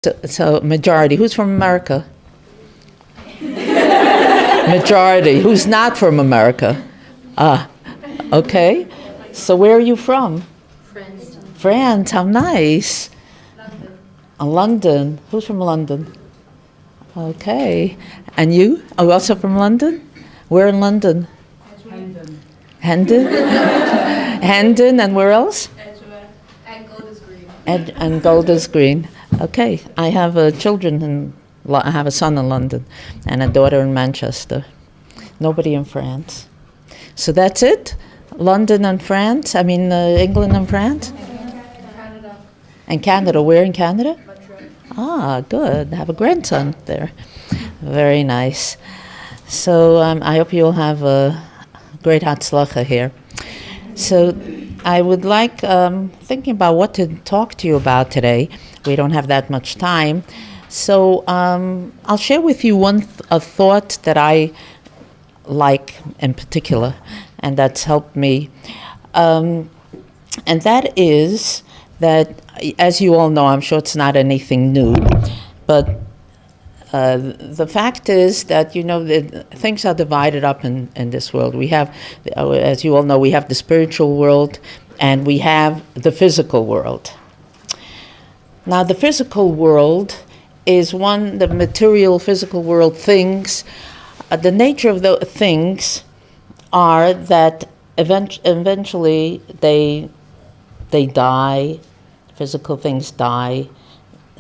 So majority. Who's from America? Majority. Who's not from America? Okay. So where are you from? France. How nice. London. Who's from London? Okay. And you? Oh, also from London? Where in London? Hendon. Hendon, and where else? And Golders Green. And Golders Green. Okay. I have I have a son in London and a daughter in Manchester. Nobody in France. So that's it? London and France? England and France? Canada. And Canada. Where in Canada? Montreal. Good. I have a grandson there. Very nice. So I hope you'll have a great hatzlacha here. So I would like, thinking about what to talk to you about today. We don't have that much time. So I'll share with you a thought that I like in particular, and that's helped me. And that is that, as you all know, I'm sure it's not anything new, but the fact is that, things are divided up in this world. We have, as you all know, we have the spiritual world and we have the physical world. Now, the physical world is the material physical world things. The nature of the things are that eventually they die, physical things die,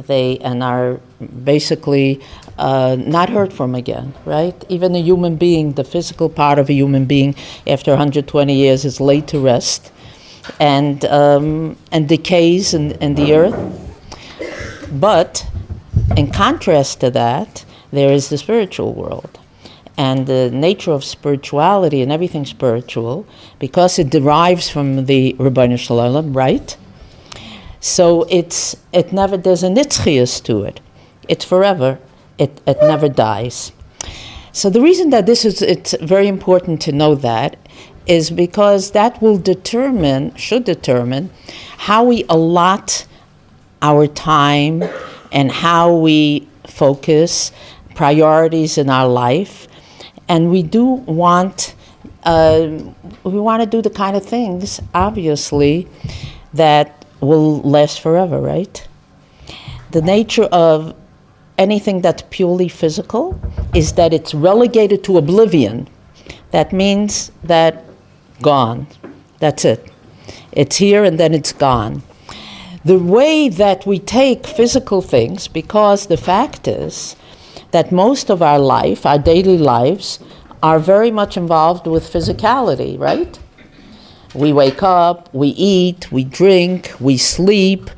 and are basically not heard from again, right? Even a human being, the physical part of a human being, after 120 years is laid to rest and decays in the earth. But in contrast to that, there is the spiritual world. And the nature of spirituality and everything spiritual, because it derives from the Yerushalayim, right? So there's a nitzchias to it. It's forever. It never dies. So the reason that it's very important to know that is because that should determine how we allot our time and how we focus priorities in our life. And we do want, we want to do the kind of things, obviously, that will last forever, right? The nature of anything that's purely physical is that it's relegated to oblivion. That means that gone. That's it. It's here and then it's gone. The way that we take physical things, because the fact is that most of our life, our daily lives, are very much involved with physicality, right? We wake up, we eat, we drink, we sleep,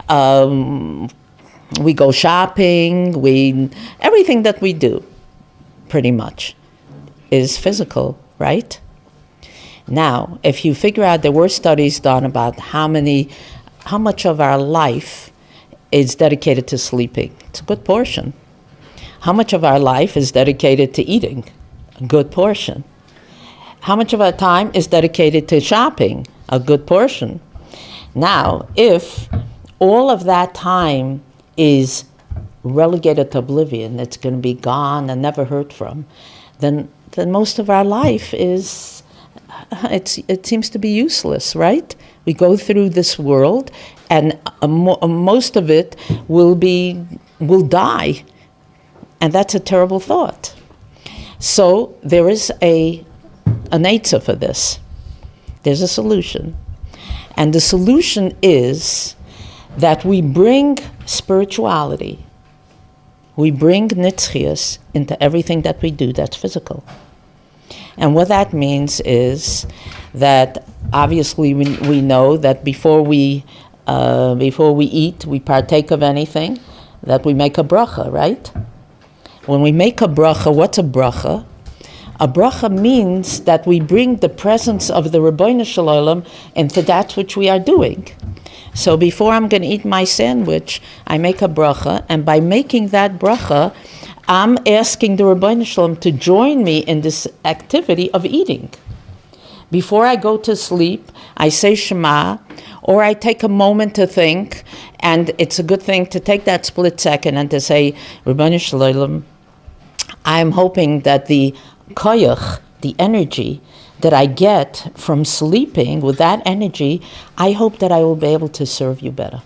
we go shopping, everything that we do, pretty much, is physical, right? Now, if you figure out, there were studies done about how much of our life is dedicated to sleeping. It's a good portion. How much of our life is dedicated to eating? A good portion. How much of our time is dedicated to shopping? A good portion. Now, if all of that time is relegated to oblivion, it's going to be gone and never heard from, then most of our life it seems to be useless, right? We go through this world, and most of it will die, and that's a terrible thought. So there is an answer for this. There's a solution, and the solution is that we bring spirituality, we bring nitzchias into everything that we do that's physical. And what that means is that obviously we know that before we eat, we partake of anything, that we make a bracha, right? When we make a bracha, what's a bracha? A bracha means that we bring the presence of the Yerushalayim into that which we are doing. So before I'm going to eat my sandwich, I make a bracha, and by making that bracha, I'm asking the Yerushalayim to join me in this activity of eating. Before I go to sleep, I say Shema, or I take a moment to think, and it's a good thing to take that split second and to say, Yerushalayim, I'm hoping that the koyach, the energy that I get from sleeping, with that energy, I hope that I will be able to serve you better.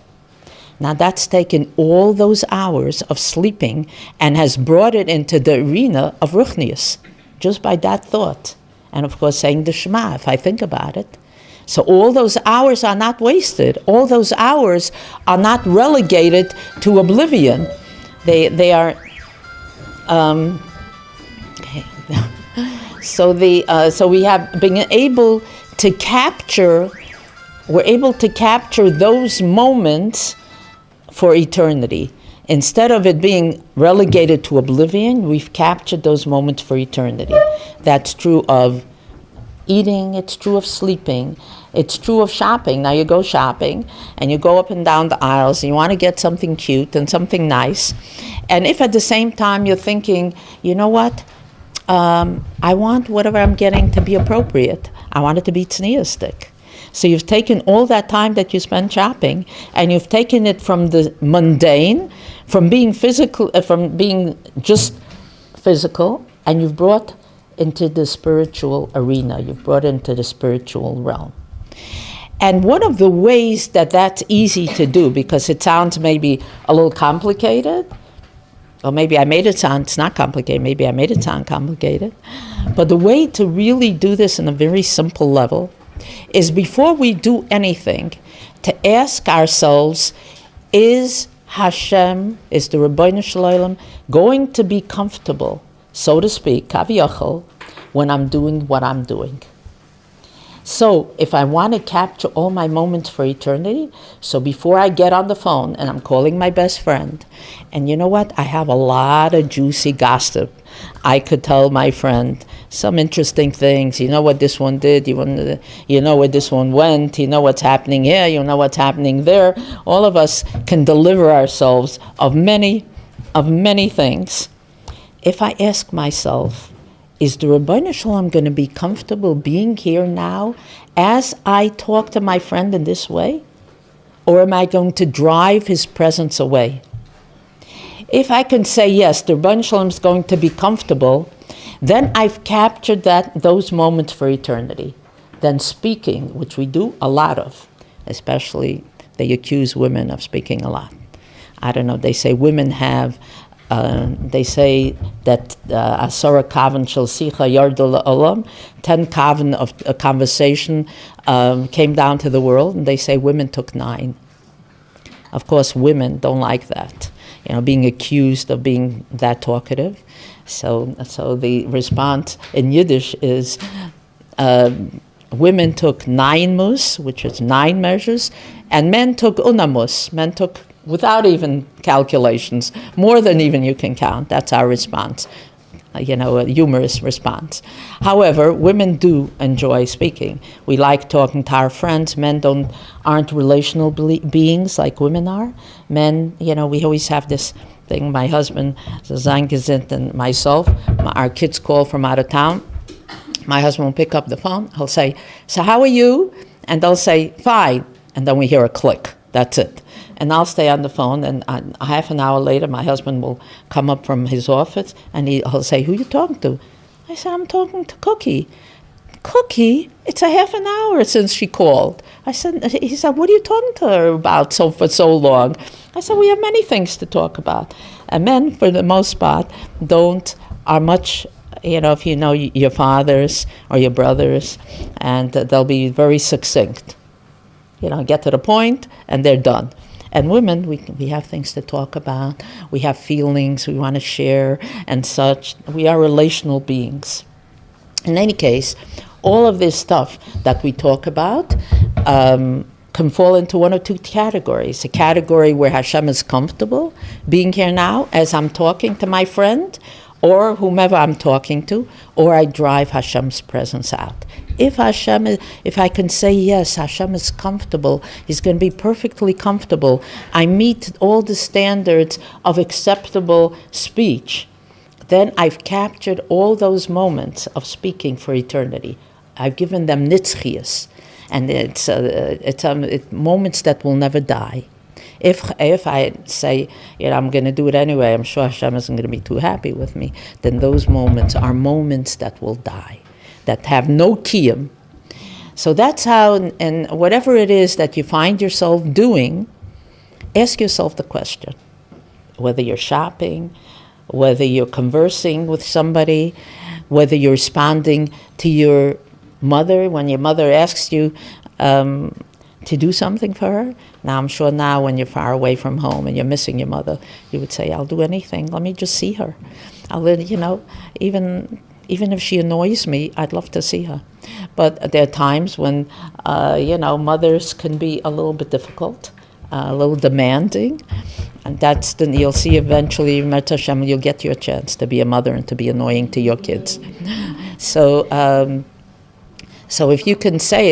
Now that's taken all those hours of sleeping and has brought it into the arena of ruchnius, just by that thought. And of course saying the Shema, if I think about it. So all those hours are not wasted. All those hours are not relegated to oblivion. They are... okay. So we have been able to capture, we're able to capture those moments for eternity. Instead of it being relegated to oblivion, we've captured those moments for eternity. That's true of eating, it's true of sleeping, it's true of shopping. Now you go shopping and you go up and down the aisles and you want to get something cute and something nice. And if at the same time you're thinking, you know what, I want whatever I'm getting to be appropriate. I want it to be tzniustic. So you've taken all that time that you spend shopping, and you've taken it from the mundane, from being physical, from being just physical, and you've brought into the spiritual arena. You've brought into the spiritual realm. And one of the ways that that's easy to do, because it sounds maybe a little complicated, or maybe I made it sound, it's not complicated, maybe I made it sound complicated, but the way to really do this in a very simple level is before we do anything, to ask ourselves, is Hashem, is the Rebbetzin going to be comfortable, so to speak, kaviyachol, when I'm doing what I'm doing? So if I want to capture all my moments for eternity, so before I get on the phone and I'm calling my best friend, and you know what, I have a lot of juicy gossip. I could tell my friend some interesting things. You know what this one did, you know where this one went, you know what's happening here, you know what's happening there. All of us can deliver ourselves of many things. If I ask myself, is the Rebbeinu Shalom going to be comfortable being here now as I talk to my friend in this way? Or am I going to drive his presence away? If I can say, yes, the Rebbeinu Shalom is going to be comfortable, then I've captured those moments for eternity. Then speaking, which we do a lot of, especially they accuse women of speaking a lot. I don't know, they say women have... they say that Asara Kavan Shel Sicha Yardul Olam, 10 Kavan of a conversation came down to the world, and they say women took 9. Of course, women don't like that, being accused of being that talkative. So the response in Yiddish is women took 9 mus, which is 9 measures, and men took unamus. Men took, without even calculations, more than even you can count. That's our response, a humorous response. However, women do enjoy speaking. We like talking to our friends. Men aren't relational beings like women are. Men, we always have this thing. My husband, Zangezind, and myself, our kids call from out of town. My husband will pick up the phone. He'll say, "So how are you?" And they'll say, "Fine." And then we hear a click. That's it. And I'll stay on the phone, and half an hour later, my husband will come up from his office, and he'll say, "Who are you talking to?" I said, "I'm talking to Cookie." "Cookie? It's a half an hour since she called." He said, "What are you talking to her about for so long?" I said, "We have many things to talk about." And men, for the most part, are much, if you know your fathers or your brothers, and they'll be very succinct. Get to the point, and they're done. And women, we have things to talk about. We have feelings we want to share and such. We are relational beings. In any case, all of this stuff that we talk about can fall into one or two categories. A category where Hashem is comfortable being here now as I'm talking to my friend or whomever I'm talking to, or I drive Hashem's presence out. If I can say, yes, Hashem is comfortable, He's going to be perfectly comfortable, I meet all the standards of acceptable speech, then I've captured all those moments of speaking for eternity. I've given them nitzchias. And it's moments that will never die. If I say, I'm going to do it anyway, I'm sure Hashem isn't going to be too happy with me, then those moments are moments that will die, that have no kiyum. So that's how, and whatever it is that you find yourself doing, ask yourself the question, whether you're shopping, whether you're conversing with somebody, whether you're responding to your mother when your mother asks you to do something for her. Now, I'm sure now when you're far away from home and you're missing your mother, you would say, I'll do anything. Let me just see her. Even if she annoys me, I'd love to see her. But there are times when, mothers can be a little bit difficult, a little demanding. And you'll see eventually, Hashem, you'll get your chance to be a mother and to be annoying to your kids. So if you can say,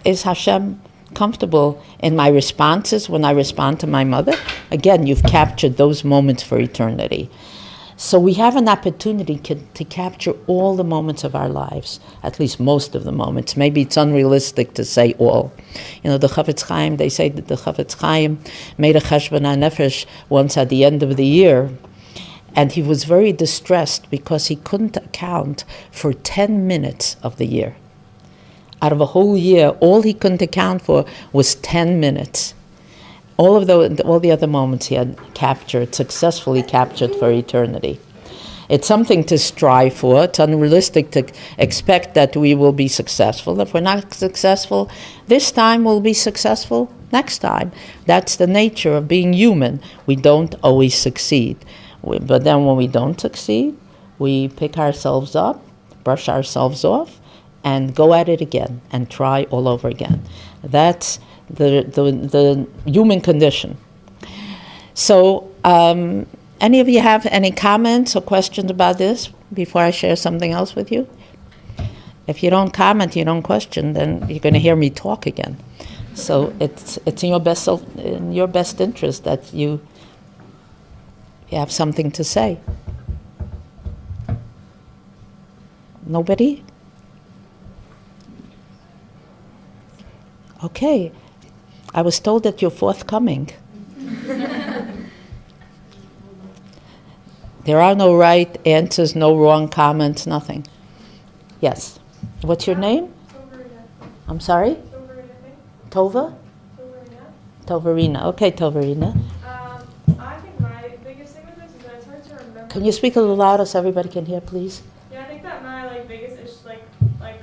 is Hashem comfortable in my responses when I respond to my mother? Again, you've captured those moments for eternity. So we have an opportunity to capture all the moments of our lives, at least most of the moments. Maybe it's unrealistic to say all. The Chafetz Chaim, they say that the Chafetz Chaim made a cheshbon hanefesh once at the end of the year, and he was very distressed because he couldn't account for 10 minutes of the year. Out of a whole year, all he couldn't account for was 10 minutes. All the other moments he had successfully captured for eternity. It's something to strive for. It's unrealistic to expect that we will be successful. If we're not successful this time, we'll be successful next time. That's the nature of being human. We don't always succeed. But then when we don't succeed, we pick ourselves up, brush ourselves off, and go at it again and try all over again. That's the human condition. So, any of you have any comments or questions about this before I share something else with you? If you don't comment, you don't question, then you're going to hear me talk again. So it's in your best interest that you have something to say. Nobody? Okay. I was told that you're forthcoming. There are no right answers, no wrong comments, nothing. Yes. What's your name? Tovarina. I'm sorry? Tovarina. Tova? Tovarina. Okay, Tovarina. I think my biggest thing with this is that it's hard to remember. Can you speak a little louder so everybody can hear, please? Yeah, I think that my biggest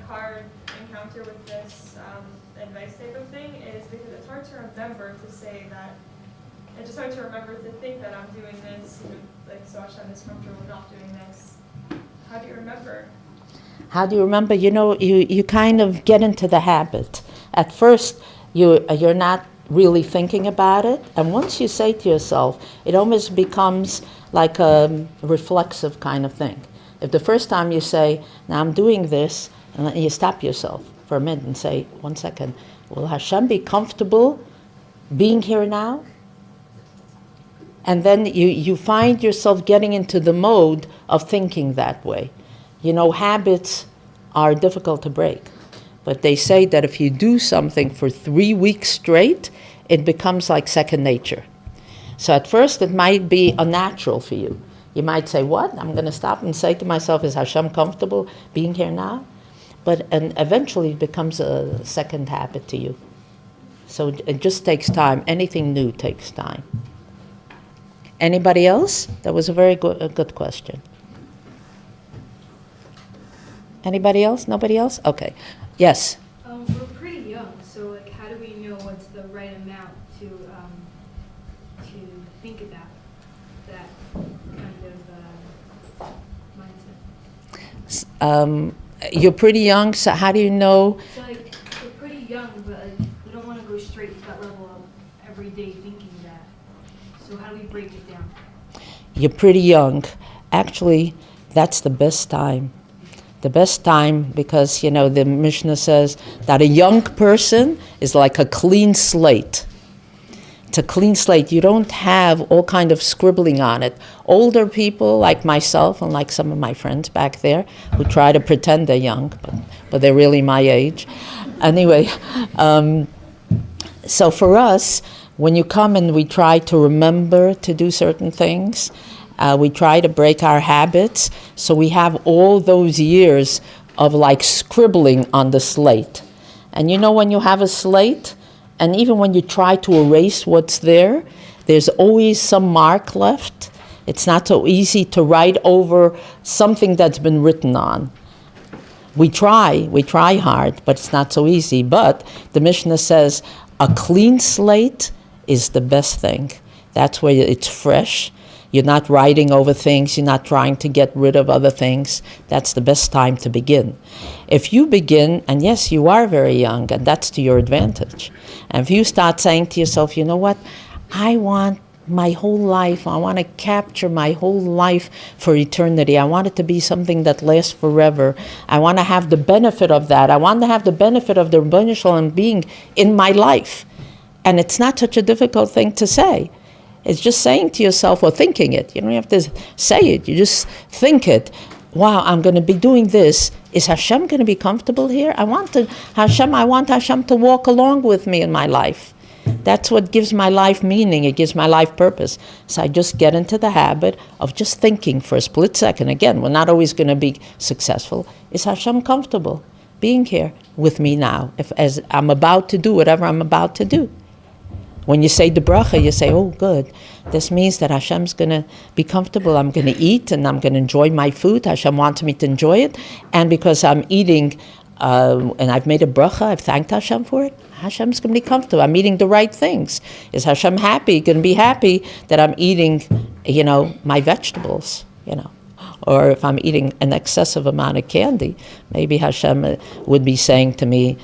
hard encounter with this advice type of thing is because it's hard to remember to say that. It's just hard to remember to think that I'm doing this, so Hashem is comfortable not doing this. How do you remember? How do you remember? You kind of get into the habit. At first, you're not really thinking about it, and once you say to yourself, it almost becomes like a reflexive kind of thing. If the first time you say, now I'm doing this, and then you stop yourself for a minute and say, 1 second, will Hashem be comfortable being here now? And then you find yourself getting into the mode of thinking that way. Habits are difficult to break. But they say that if you do something for 3 weeks straight, it becomes like second nature. So at first it might be unnatural for you. You might say, what? I'm going to stop and say to myself, is Hashem comfortable being here now? And eventually it becomes a second habit to you. So it just takes time. Anything new takes time. Anybody else? That was a good question. Anybody else? Nobody else? Okay. Yes? We're pretty young, so how do we know what's the right amount to think about that kind of mindset? You're pretty young, so how do you know? So we're pretty young, but we don't want to go straight to that level of everyday thinking that. So how do we break it down? You're pretty young. Actually, that's the best time. The best time because, the Mishnah says that a young person is like a clean slate. It's a clean slate. You don't have all kind of scribbling on it. Older people like myself and like some of my friends back there who try to pretend they're young, but they're really my age. Anyway, so for us, when you come and we try to remember to do certain things, we try to break our habits, so we have all those years of like scribbling on the slate. And you know when you have a slate, and even when you try to erase what's there, there's always some mark left. It's not so easy to write over something that's been written on. We try hard, but it's not so easy. But the Mishnah says a clean slate is the best thing. That's where it's fresh. You're not writing over things. You're not trying to get rid of other things. That's the best time to begin. If you begin, and yes, you are very young, and that's to your advantage. And if you start saying to yourself, you know what, I want my whole life, I want to capture my whole life for eternity. I want it to be something that lasts forever. I want to have the benefit of that. I want to have the benefit of the Rebbetzin Shalom being in my life. And it's not such a difficult thing to say. It's just saying to yourself or thinking it. You don't have to say it. You just think it. Wow, I'm going to be doing this. Is Hashem going to be comfortable here? I want Hashem to walk along with me in my life. That's what gives my life meaning. It gives my life purpose. So I just get into the habit of just thinking for a split second. Again, we're not always going to be successful. Is Hashem comfortable being here with me now, as I'm about to do whatever I'm about to do? When you say the bracha, you say, oh, good. This means that Hashem's going to be comfortable. I'm going to eat and I'm going to enjoy my food. Hashem wants me to enjoy it. And because I'm eating and I've made a bracha, I've thanked Hashem for it, Hashem's going to be comfortable. I'm eating the right things. Is Hashem happy? Going to be happy that I'm eating, my vegetables, Or if I'm eating an excessive amount of candy, maybe Hashem would be saying to me,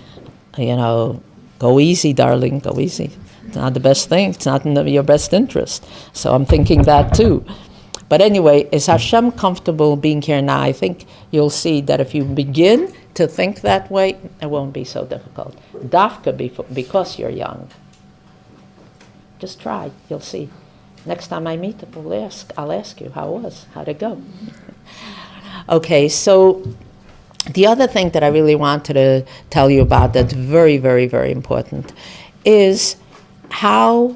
go easy, darling, go easy. It's not the best thing. It's not in your best interest. So I'm thinking that too. But anyway, is Hashem comfortable being here now? I think you'll see that if you begin to think that way, it won't be so difficult. Dafka, because you're young. Just try. You'll see. Next time I meet him, I'll ask you how it was, how'd it go? Okay, so the other thing that I really wanted to tell you about that's very, very, very important is how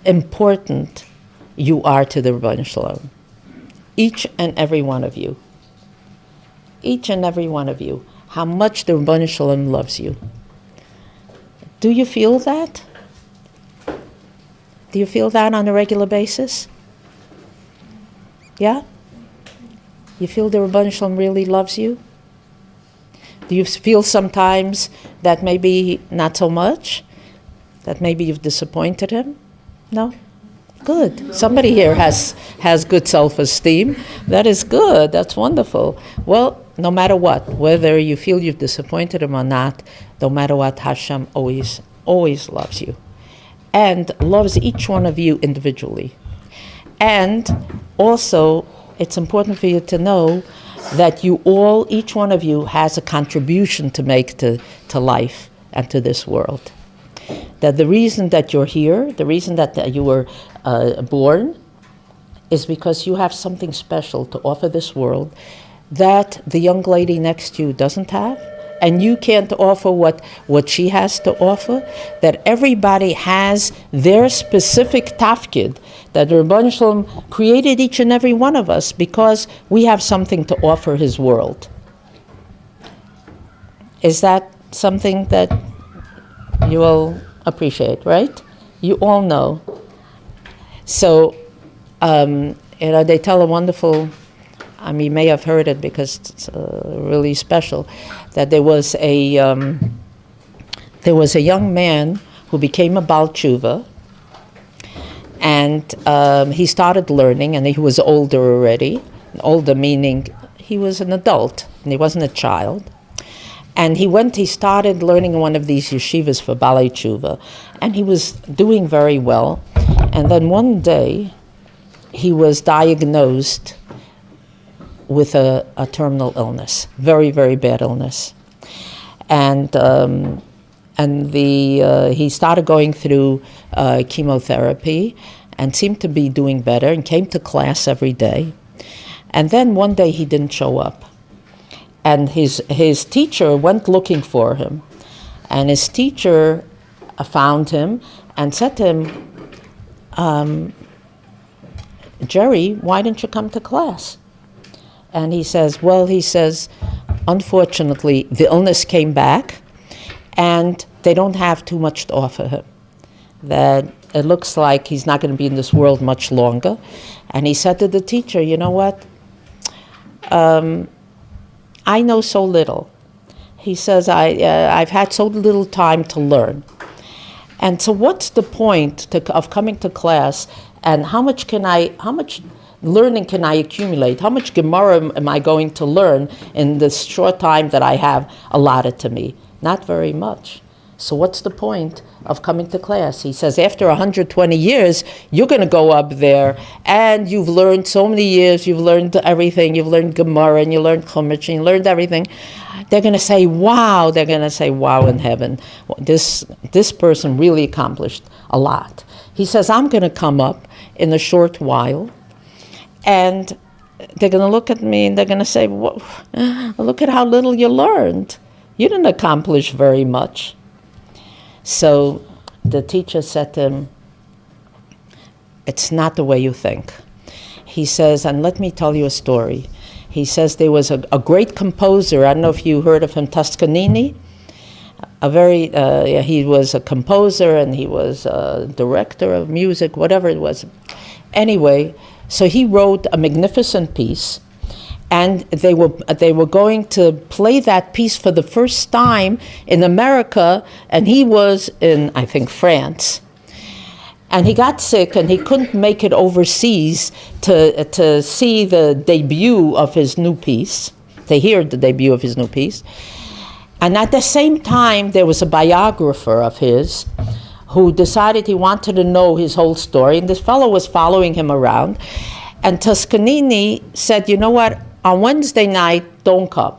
important you are to the Rebbetzin Shalom. Each and every one of you. Each and every one of you. How much the Rebbetzin Shalom loves you. Do you feel that? Do you feel that on a regular basis? Yeah? You feel the Rebbetzin Shalom really loves you? Do you feel sometimes that maybe not so much? That maybe you've disappointed him? No? Good. Somebody here has good self-esteem. That is good. That's wonderful. Well, no matter what, whether you feel you've disappointed him or not, no matter what, Hashem always loves you. And loves each one of you individually. And also, it's important for you to know that each one of you has a contribution to make to life and to this world. That the reason that you're here, the reason that you were born, is because you have something special to offer this world that the young lady next to you doesn't have, and you can't offer what she has to offer, that everybody has their specific tafkid, that the Rebbetzin Shalom created each and every one of us because we have something to offer his world. Is that something that you will appreciate, right? You all know. So, they tell a wonderful, you may have heard it because it's really special, that there was a young man who became a Baal Tshuva, and he started learning, and he was older already. Older meaning he was an adult, and he wasn't a child. And he started learning in one of these yeshivas for Balei Tshuva, and he was doing very well. And then one day, he was diagnosed with a terminal illness, very, very bad illness. And he started going through chemotherapy and seemed to be doing better and came to class every day. And then one day he didn't show up. And his teacher went looking for him. And his teacher found him and said to him, Jerry, why didn't you come to class? And he says, unfortunately, the illness came back, and they don't have too much to offer him. That it looks like he's not going to be in this world much longer. And he said to the teacher, you know what? I know so little. He says, I've had so little time to learn. And so what's the point of coming to class, and how much learning can I accumulate? How much Gemara am I going to learn in this short time that I have allotted to me? Not very much. So what's the point of coming to class? He says, after 120 years, you're going to go up there, and you've learned so many years, you've learned everything, you've learned Gemara, and you learned Chumash, and you learned everything. They're going to say, wow, in heaven. This person really accomplished a lot. He says, I'm going to come up in a short while, and they're going to look at me, and they're going to say, look at how little you learned. You didn't accomplish very much. So the teacher said to him, it's not the way you think. He says, and let me tell you a story. He says there was a great composer, I don't know if you heard of him, Toscanini. He was a composer, and he was a director of music, whatever it was. Anyway, so he wrote a magnificent piece, and they were going to play that piece for the first time in America, and he was in, I think, France. And he got sick, and he couldn't make it overseas to see the debut of his new piece, to hear the debut of his new piece. And at the same time, there was a biographer of his who decided he wanted to know his whole story, and this fellow was following him around. And Toscanini said, you know what, on Wednesday night, don't come,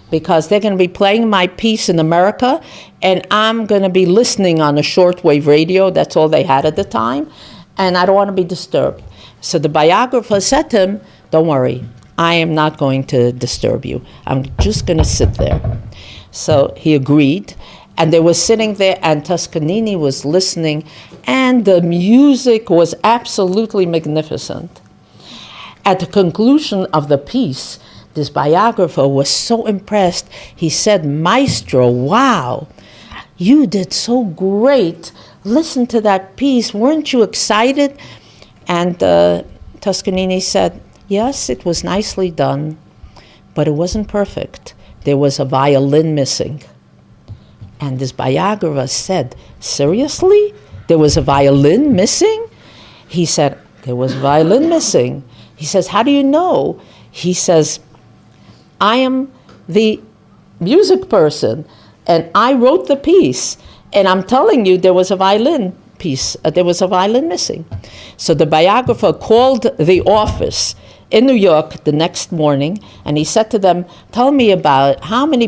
because they're going to be playing my piece in America, and I'm going to be listening on a shortwave radio. That's all they had at the time, and I don't want to be disturbed. So the biographer said to him, don't worry, I am not going to disturb you. I'm just going to sit there. So he agreed, and they were sitting there, and Toscanini was listening, and the music was absolutely magnificent. At the conclusion of the piece, this biographer was so impressed. He said, Maestro, wow, you did so great. Listen to that piece. Weren't you excited? And Toscanini said, yes, it was nicely done, but it wasn't perfect. There was a violin missing. And this biographer said, seriously? There was a violin missing? He said, there was a violin missing. He says, how do you know? He says, I am the music person, and I wrote the piece, and I'm telling you there was a violin piece, there was a violin missing. So the biographer called the office in New York the next morning, and he said to them, tell me about how many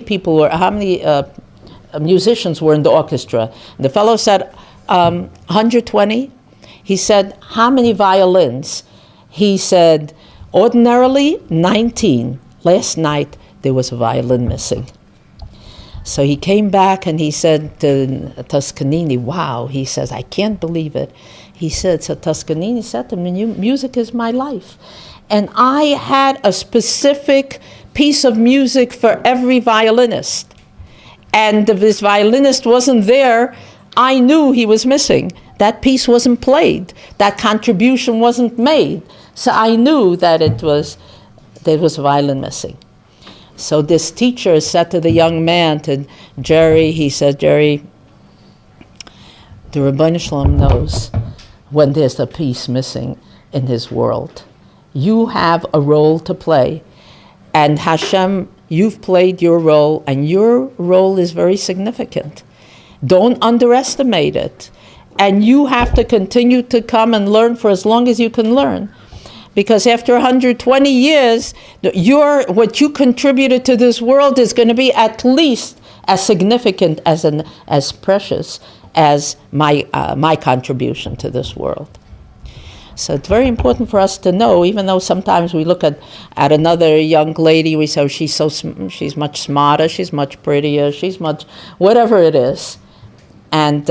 musicians were in the orchestra. And the fellow said, 120. He said, how many violins? He said, ordinarily 19. Last night there was a violin missing. So he came back and he said to Toscanini, wow, he says, I can't believe it. He said, so Toscanini said to me, music is my life. And I had a specific piece of music for every violinist. And if this violinist wasn't there, I knew he was missing. That piece wasn't played. That contribution wasn't made. So I knew that there was a violin missing. So this teacher said to the young man, to Jerry, he said, Jerry, the Rebbetzin Feige knows when there's a piece missing in his world. You have a role to play. And Hashem, you've played your role, and your role is very significant. Don't underestimate it. And you have to continue to come and learn for as long as you can learn. Because after 120 years, what you contributed to this world is going to be at least as significant, as precious as my contribution to this world. So it's very important for us to know, even though sometimes we look at another young lady, we say, oh, she's much smarter, she's much prettier, she's much, whatever it is. And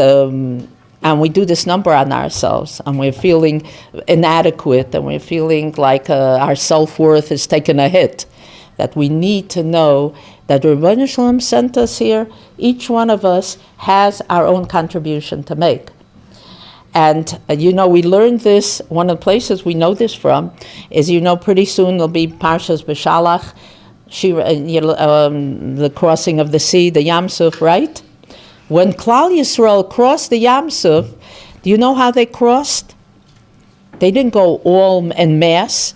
we do this number on ourselves, and we're feeling inadequate, and we're feeling like our self-worth is taking a hit. That we need to know that Rebbetzin Shalom sent us here. Each one of us has our own contribution to make. And, we learned this, one of the places we know this from is, pretty soon there'll be Parshas B'Shalach, the crossing of the sea, the Yam Suf, right? When Klal Yisrael crossed the Yam Suf, do you know how they crossed? They didn't go all en masse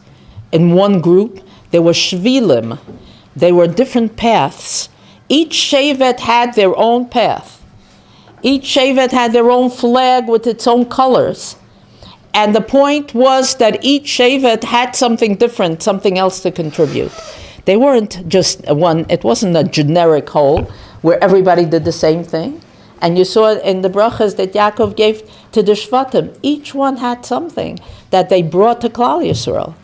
in one group. There were shvilim. They were different paths. Each shevet had their own path. Each shevet had their own flag with its own colors. And the point was that each shevet had something different, something else to contribute. They weren't just one, it wasn't a generic whole where everybody did the same thing. And you saw in the brachas that Yaakov gave to the Shvatim, each one had something that they brought to Klal Yisrael.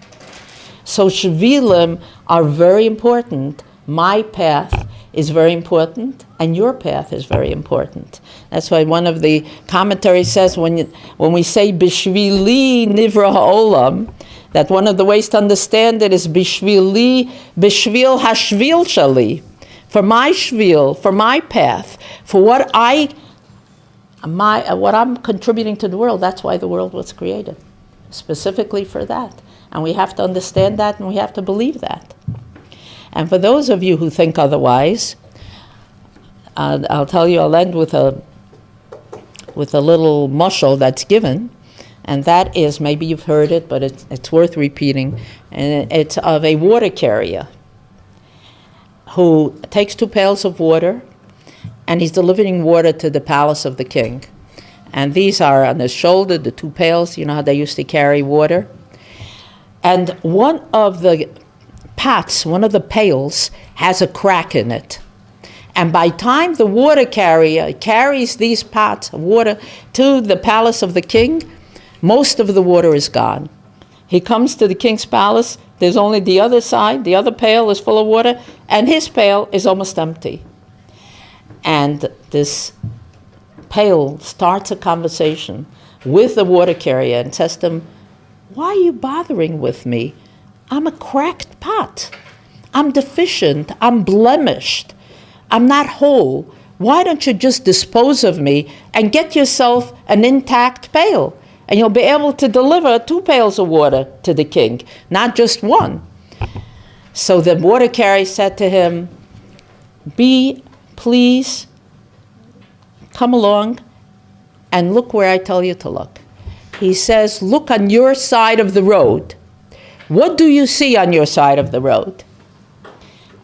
So shvilim are very important. My path is very important, and your path is very important. That's why one of the commentaries says when we say bishvili nivra ha'olam, that one of the ways to understand it is bishvili, bishvil hashvil shali, for my shvil, for my path, for what I'm contributing to the world. That's why the world was created, specifically for that. And we have to understand that, and we have to believe that. And for those of you who think otherwise, I'll tell you, I'll end with a little mushal that's given, and that is, maybe you've heard it, but it's worth repeating, and it's of a water carrier who takes 2 pails of water, and he's delivering water to the palace of the king. And these are on his shoulder, the 2 pails, you know how they used to carry water. And one of the pots, one of the pails, has a crack in it. And by the time the water carrier carries these pots of water to the palace of the king, most of the water is gone. He comes to the king's palace, there's only the other side, the other pail is full of water, and his pail is almost empty. And this pail starts a conversation with the water carrier and says to him, why are you bothering with me? I'm a cracked pot. I'm deficient. I'm blemished. I'm not whole. Why don't you just dispose of me and get yourself an intact pail? And you'll be able to deliver 2 pails of water to the king, not just one. So the water carrier said to him, please come along and look where I tell you to look. He says, look on your side of the road. What do you see on your side of the road?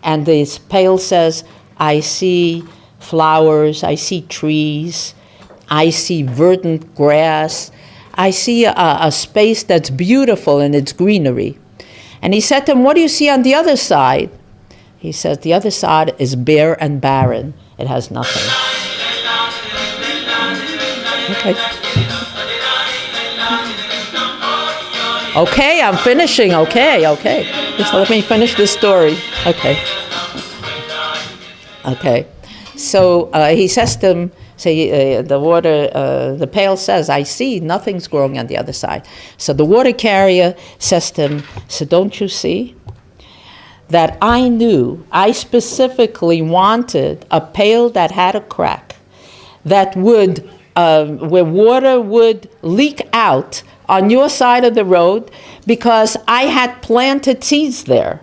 And this pail says, I see flowers, I see trees, I see verdant grass, I see a space that's beautiful in its greenery. And he said to him, what do you see on the other side? He says, the other side is bare and barren. It has nothing. Okay. Okay, I'm finishing. Okay. Just let me finish this story. Okay. So he says to him, the pail says, I see nothing's growing on the other side. So the water carrier says to him, so don't you see that I specifically wanted a pail that had a crack, that would, where water would leak out on your side of the road, because I had planted seeds there.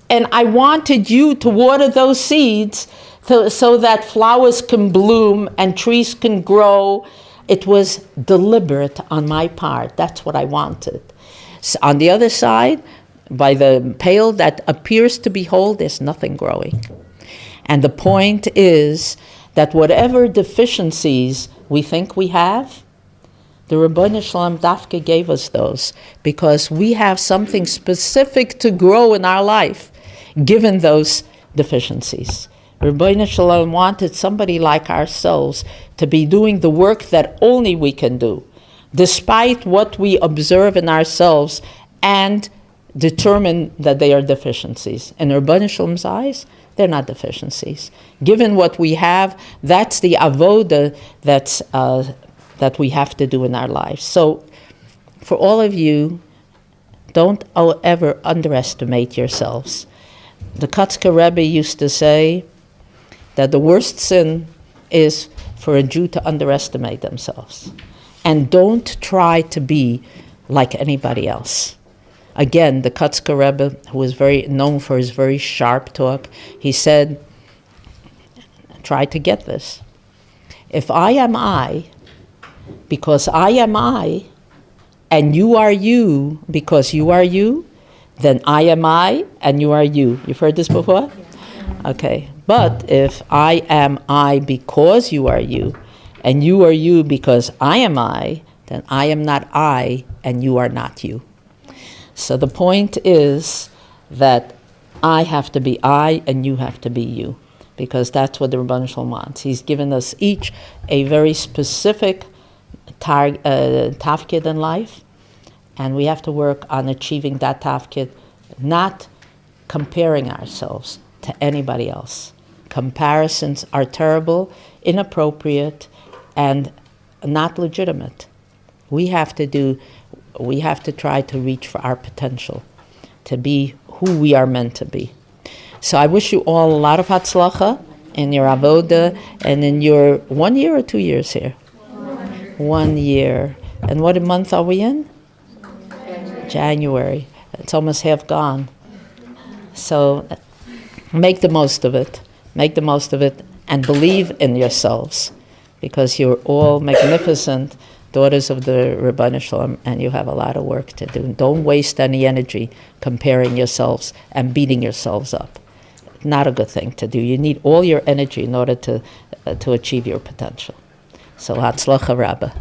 And I wanted you to water those seeds so that flowers can bloom and trees can grow. It was deliberate on my part. That's what I wanted. So on the other side, by the pail that appears to be whole, there's nothing growing. And the point is that whatever deficiencies we think we have, the Rebbetzin Shalom Dafka gave us those because we have something specific to grow in our life, given those deficiencies. Rebbetzin Shalom wanted somebody like ourselves to be doing the work that only we can do, despite what we observe in ourselves and determine that they are deficiencies. In Rebbeinu Shalom's eyes, they're not deficiencies. Given what we have, that's the avoda that we have to do in our lives. So for all of you, don't ever underestimate yourselves. The Kotzker Rebbe used to say that the worst sin is for a Jew to underestimate themselves. And don't try to be like anybody else. Again, the Kotzker Rebbe, who was very known for his very sharp talk, he said, try to get this. If I am I, because I am I, and you are you because you are you, then I am I and you are you. You've heard this before? Okay. But if I am I because you are you, and you are you because I am I, then I am not I and you are not you. So the point is that I have to be I and you have to be you, because that's what the Rebbeinu Shalom wants. He's given us each a very specific tafkid in life, and we have to work on achieving that tafkid, not comparing ourselves to anybody else. Comparisons are terrible, inappropriate, and not legitimate. We have to try to reach for our potential, to be who we are meant to be. So I wish you all a lot of hatzlacha in your avoda and in your 1 year or 2 years here? 1 year. And what month are we in? January. It's almost half gone. So make the most of it. Make the most of it and believe in yourselves, because you're all magnificent daughters of the Rebbeinu Shalom, and you have a lot of work to do. Don't waste any energy comparing yourselves and beating yourselves up. Not a good thing to do. You need all your energy in order to achieve your potential. So, Hatzlacha Rabbah.